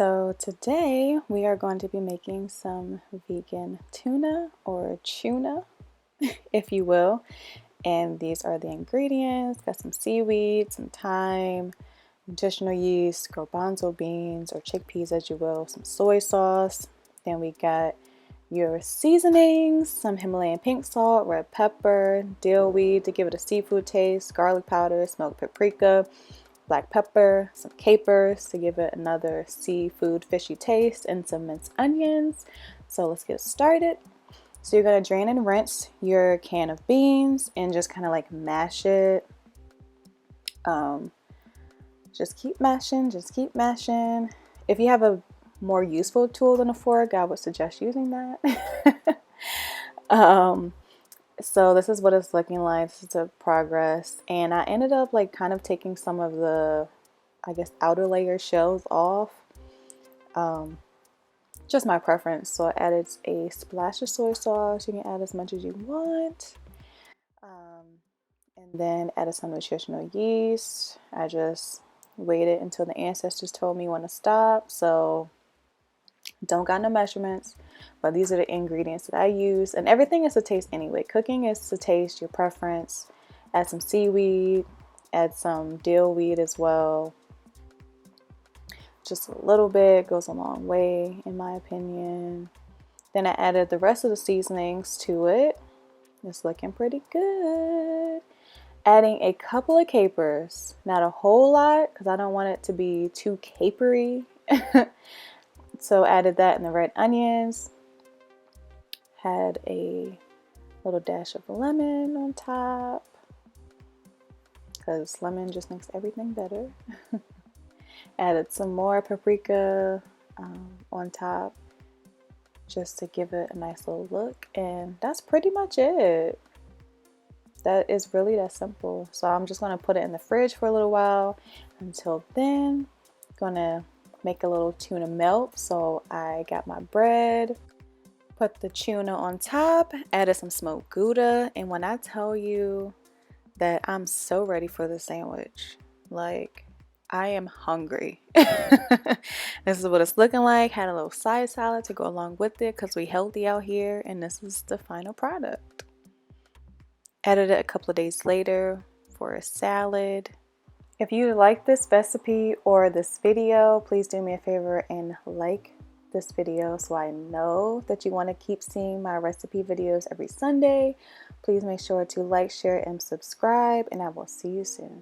So today we are going to be making some vegan tuna or tuna, if you will. And these are the ingredients. Got some seaweed, some thyme, additional yeast, garbanzo beans or chickpeas as you will, some soy sauce. Then we got your seasonings, some Himalayan pink salt, red pepper, dill weed to give it a seafood taste, garlic powder, smoked paprika, black pepper, some capers to give it another seafood fishy taste, and some minced onions. So let's get started. So you're going to drain and rinse your can of beans and just kind of like mash it. Just keep mashing, just keep mashing. If you have a more useful tool than a fork, I would suggest using that. So this is what it's looking like. This is the progress. And I ended up like kind of taking some of the, I guess, outer layer shells off. Just my preference. So I added a splash of soy sauce. You can add as much as you want. And then added some nutritional yeast. I just waited until the ancestors told me when to stop. So don't got no measurements, but these are the ingredients that I use, and everything is to taste anyway. Cooking is to taste, your preference. Add some seaweed, add some dill weed as well. Just a little bit goes a long way in my opinion. Then I added the rest of the seasonings to it. It's looking pretty good. Adding a couple of capers, not a whole lot because I don't want it to be too capery. So added that and the red onions. Had a little dash of lemon on top because lemon just makes everything better. Added some more paprika on top just to give it a nice little look, and that's pretty much it. That is really that simple. So I'm just going to put it in the fridge for a little while. Until then, I'm going to make a little tuna melt. So I got my bread, put the tuna on top, added some smoked Gouda, and when I tell you that I'm so ready for the sandwich, like I am hungry. This is what it's looking like. Had a little side salad to go along with it because we healthy out here, and this is the final product. Added it a couple of days later for a salad. If you like this recipe or this video, please do me a favor and like this video so I know that you want to keep seeing my recipe videos every Sunday. Please make sure to like, share, and subscribe, and I will see you soon.